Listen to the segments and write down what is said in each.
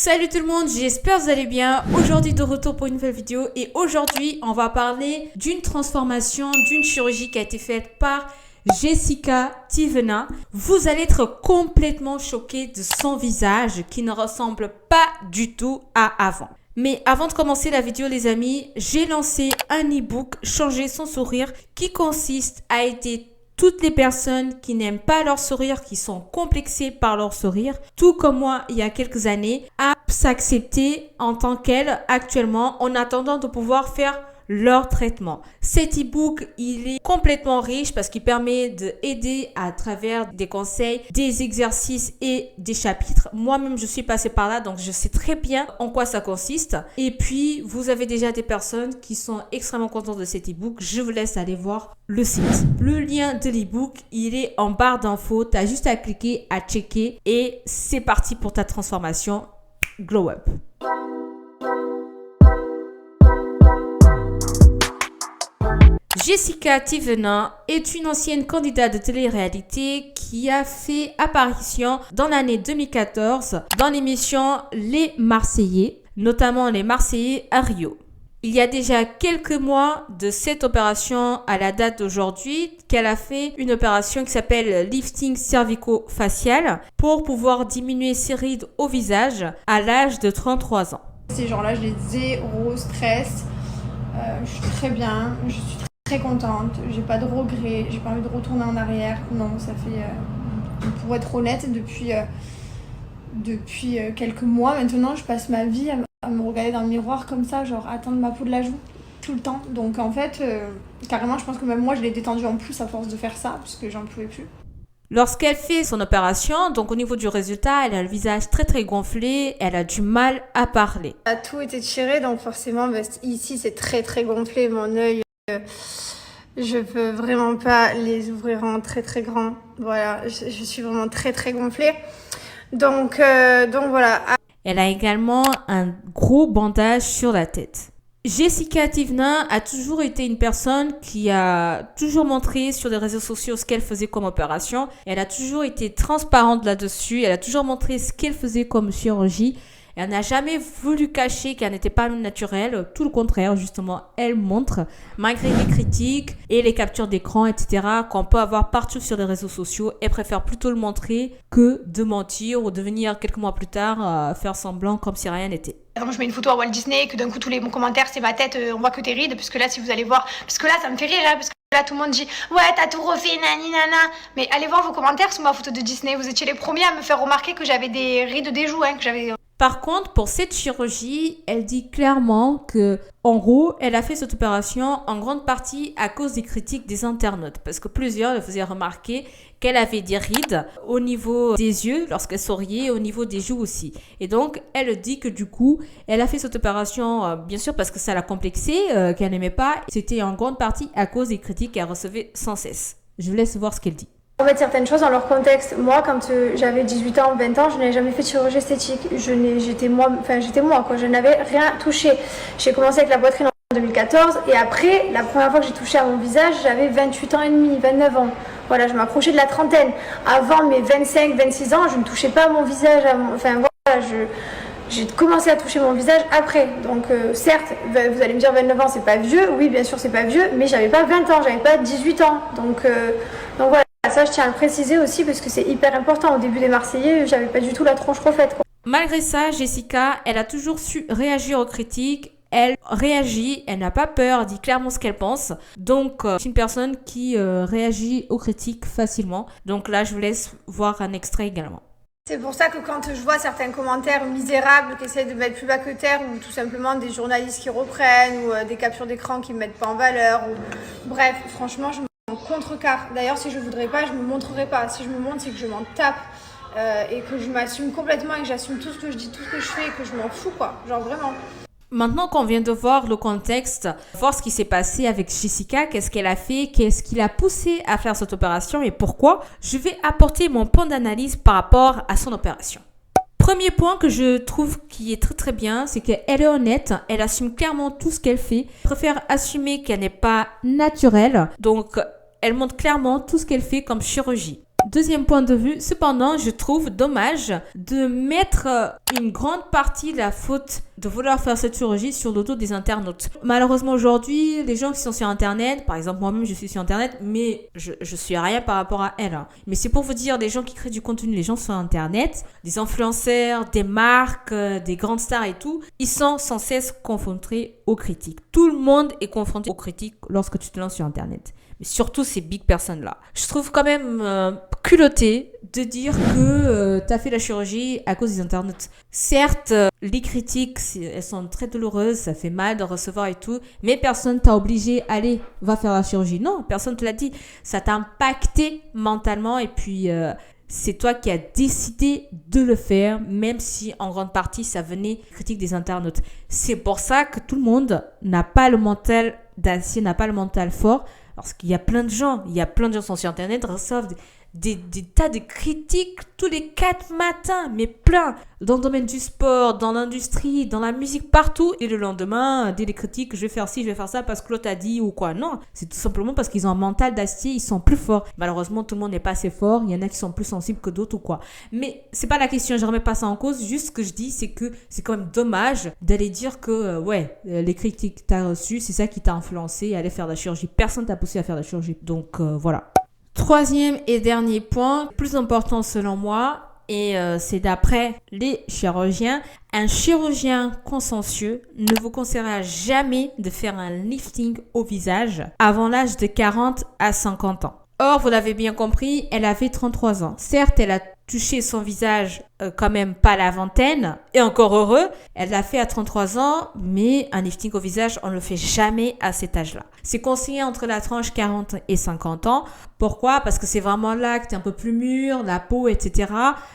Salut tout le monde, j'espère que vous allez bien. Aujourd'hui de retour pour une nouvelle vidéo et aujourd'hui on va parler d'une transformation, d'une chirurgie qui a été faite par Jessica Tivena. Vous allez être complètement choqués de son visage qui ne ressemble pas du tout à avant. Mais avant de commencer la vidéo les amis, j'ai lancé un e-book Changer son sourire qui consiste à aider toutes les personnes qui n'aiment pas leur sourire, qui sont complexées par leur sourire, tout comme moi il y a quelques années, à s'accepter en tant qu'elles actuellement en attendant de pouvoir faire leur traitement. Cet e-book, il est complètement riche parce qu'il permet d'aider à travers des conseils, des exercices et des chapitres. Moi-même, je suis passée par là, donc je sais très bien en quoi ça consiste. Et puis, vous avez déjà des personnes qui sont extrêmement contentes de cet e-book. Je vous laisse aller voir le site. Le lien de l'e-book, il est en barre d'infos. Tu as juste à cliquer, à checker et c'est parti pour ta transformation. Glow Up. Jessica Tivena est une ancienne candidate de télé-réalité qui a fait apparition dans l'année 2014 dans l'émission Les Marseillais, notamment Les Marseillais à Rio. Il y a déjà quelques mois de cette opération à la date d'aujourd'hui qu'elle a fait une opération qui s'appelle lifting cervico-facial pour pouvoir diminuer ses rides au visage à l'âge de 33 ans. Ces jours-là, je l'ai zéro stress, je suis très bien, je suis très contente, j'ai pas de regrets, j'ai pas envie de retourner en arrière. Non, ça fait, pour être honnête, depuis quelques mois maintenant, je passe ma vie à me regarder dans le miroir comme ça, genre attendre ma peau de la joue tout le temps. Donc en fait, carrément, je pense que même moi, je l'ai détendue en plus à force de faire ça, parce que j'en pouvais plus. Lorsqu'elle fait son opération, donc au niveau du résultat, elle a le visage très gonflé, elle a du mal à parler. Tout était tiré, donc forcément, ici, c'est très gonflé, mon œil. Je peux vraiment pas les ouvrir en très grand. Voilà, je suis vraiment très gonflée. Donc voilà. Elle a également un gros bandage sur la tête. Jessica Tivena a toujours été une personne qui a toujours montré sur les réseaux sociaux ce qu'elle faisait comme opération. Elle a toujours été transparente là-dessus. Elle a toujours montré ce qu'elle faisait comme chirurgie. Elle n'a jamais voulu cacher qu'elle n'était pas naturelle. Tout le contraire, justement, elle montre, malgré les critiques et les captures d'écran, etc., qu'on peut avoir partout sur les réseaux sociaux. Elle préfère plutôt le montrer que de mentir ou de venir quelques mois plus tard faire semblant comme si rien n'était. Par exemple, je mets une photo à Walt Disney et que d'un coup tous les bons commentaires c'est ma tête, on voit que tes rides, parce que là si vous allez voir, parce que là ça me fait rire, hein, parce que là tout le monde dit ouais t'as tout refait nani nana, mais allez voir vos commentaires sur ma photo de Disney, vous étiez les premiers à me faire remarquer que j'avais des rides des joues, hein, que j'avais... Par contre, pour cette chirurgie, elle dit clairement que, en gros, elle a fait cette opération en grande partie à cause des critiques des internautes. Parce que plusieurs le faisaient remarquer qu'elle avait des rides au niveau des yeux lorsqu'elle souriait et au niveau des joues aussi. Et donc, elle dit que du coup, elle a fait cette opération, bien sûr parce que ça l'a complexée, qu'elle n'aimait pas. C'était en grande partie à cause des critiques qu'elle recevait sans cesse. Je vous laisse voir ce qu'elle dit. En fait, certaines choses dans leur contexte. Moi, quand j'avais 18 ans, 20 ans, je n'avais jamais fait de chirurgie esthétique. J'étais moi, quoi. Je n'avais rien touché. J'ai commencé avec la poitrine en 2014 et après, la première fois que j'ai touché à mon visage, j'avais 28 ans et demi, 29 ans. Voilà, je m'approchais de la trentaine. Avant mes 25, 26 ans, je ne touchais pas à mon visage. J'ai commencé à toucher mon visage après. Donc certes, vous allez me dire 29 ans, c'est pas vieux. Oui, bien sûr, c'est pas vieux, mais j'avais pas 20 ans, j'avais pas 18 ans. Donc voilà. Ça, je tiens à le préciser aussi parce que c'est hyper important. Au début des Marseillais, j'avais pas du tout la tronche refaite, quoi. Malgré ça, Jessica, elle a toujours su réagir aux critiques. Elle réagit, elle n'a pas peur, elle dit clairement ce qu'elle pense. Donc, c'est une personne qui réagit aux critiques facilement. Donc là, je vous laisse voir un extrait également. C'est pour ça que quand je vois certains commentaires misérables qui essaient de mettre plus bas que terre, ou tout simplement des journalistes qui reprennent, ou des captures d'écran qui ne mettent pas en valeur, ou... bref, franchement, je m'en contrecarre. D'ailleurs, si je voudrais pas, je me montrerai pas. Si je me montre, c'est que je m'en tape et que je m'assume complètement et que j'assume tout ce que je dis, tout ce que je fais et que je m'en fous, quoi. Genre vraiment. Maintenant qu'on vient de voir le contexte, voir ce qui s'est passé avec Jessica, qu'est-ce qu'elle a fait, qu'est-ce qui l'a poussée à faire cette opération et pourquoi, je vais apporter mon point d'analyse par rapport à son opération. Premier point que je trouve qui est très bien, c'est qu'elle est honnête, elle assume clairement tout ce qu'elle fait, préfère assumer qu'elle n'est pas naturelle, donc elle montre clairement tout ce qu'elle fait comme chirurgie. Deuxième point de vue, cependant, je trouve dommage de mettre une grande partie de la faute de vouloir faire cette chirurgie sur le dos des internautes. Malheureusement, aujourd'hui, les gens qui sont sur Internet, par exemple moi-même, je suis sur Internet, mais je suis à rien par rapport à elle. Mais c'est pour vous dire, les gens qui créent du contenu, les gens sur Internet, des influenceurs, des marques, des grandes stars et tout, ils sont sans cesse confrontés aux critiques. Tout le monde est confronté aux critiques lorsque tu te lances sur Internet. Mais surtout ces big personnes-là. Je trouve quand même culotté de dire que tu as fait la chirurgie à cause des internautes. Certes, les critiques, elles sont très douloureuses, ça fait mal de recevoir et tout, mais personne t'a obligé, allez, va faire la chirurgie. Non, personne te l'a dit. Ça t'a impacté mentalement et puis c'est toi qui as décidé de le faire, même si en grande partie ça venait des critiques des internautes. C'est pour ça que tout le monde n'a pas le mental d'acier, n'a pas le mental fort. Parce qu'il y a plein de gens qui sont sur Internet, reçoivent des tas de critiques tous les 4 matins, mais plein, dans le domaine du sport, dans l'industrie, dans la musique, partout. Et le lendemain, dès les critiques, je vais faire ci, je vais faire ça parce que l'autre a dit ou quoi. Non, c'est tout simplement parce qu'ils ont un mental d'acier, ils sont plus forts. Malheureusement, tout le monde n'est pas assez fort, il y en a qui sont plus sensibles que d'autres ou quoi. Mais c'est pas la question, je remets pas ça en cause, juste ce que je dis, c'est que c'est quand même dommage d'aller dire que, les critiques que tu as reçues, c'est ça qui t'a influencé à aller faire la chirurgie. Personne t'a poussé à faire la chirurgie. Donc, voilà. Troisième et dernier point, plus important selon moi, et c'est d'après les chirurgiens, un chirurgien consciencieux ne vous conseillera jamais de faire un lifting au visage avant l'âge de 40 à 50 ans. Or, vous l'avez bien compris, elle avait 33 ans. Certes, elle a touché son visage quand même pas la vingtaine, et encore heureux, elle l'a fait à 33 ans, mais un lifting au visage, on ne le fait jamais à cet âge-là. C'est conseillé entre la tranche 40 et 50 ans. Pourquoi? Parce que c'est vraiment là que tu es un peu plus mûr, la peau, etc.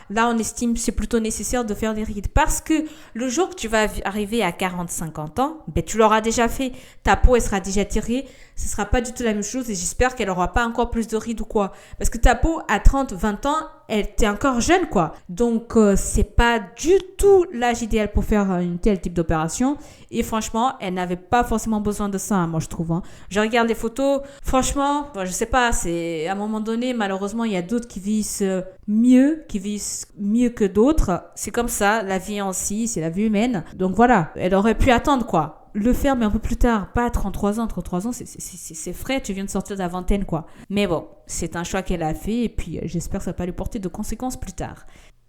Là, on estime que c'est plutôt nécessaire de faire des rides. Parce que le jour que tu vas arriver à 40-50 ans, tu l'auras déjà fait. Ta peau, elle sera déjà tirée. Ce sera pas du tout la même chose et j'espère qu'elle aura pas encore plus de rides ou quoi. Parce que ta peau, à 30-20 ans, t'es encore jeune, quoi. Donc, c'est pas du tout l'âge idéal pour faire une telle type d'opération. Et franchement, elle n'avait pas forcément besoin de ça, moi, je trouve. Je regarde les photos. Franchement, je sais pas, c'est à un moment donné, malheureusement, il y a d'autres qui vivent mieux que d'autres. C'est comme ça, la vie en si, c'est la vie humaine. Donc voilà, elle aurait pu attendre, quoi. Le faire, mais un peu plus tard, pas à 33 ans. 33 ans, c'est frais, tu viens de sortir de la vingtaine, quoi. Mais bon, c'est un choix qu'elle a fait et puis j'espère que ça va pas lui porter de conséquences plus tard.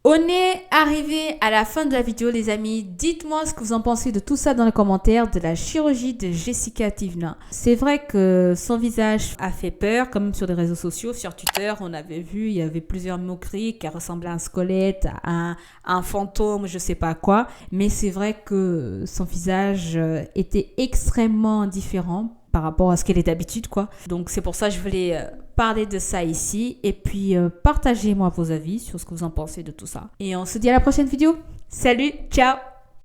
On est arrivé à la fin de la vidéo, les amis. Dites-moi ce que vous en pensez de tout ça dans les commentaires, de la chirurgie de Jessica Tivna. C'est vrai que son visage a fait peur, comme sur les réseaux sociaux. Sur Twitter, on avait vu, il y avait plusieurs moqueries, qu'elle ressemblait à un squelette, à un fantôme, je sais pas quoi. Mais c'est vrai que son visage était extrêmement différent par rapport à ce qu'elle est d'habitude, quoi. Donc c'est pour ça que je voulais parler de ça ici et puis partagez-moi vos avis sur ce que vous en pensez de tout ça. Et on se dit à la prochaine vidéo. Salut, ciao!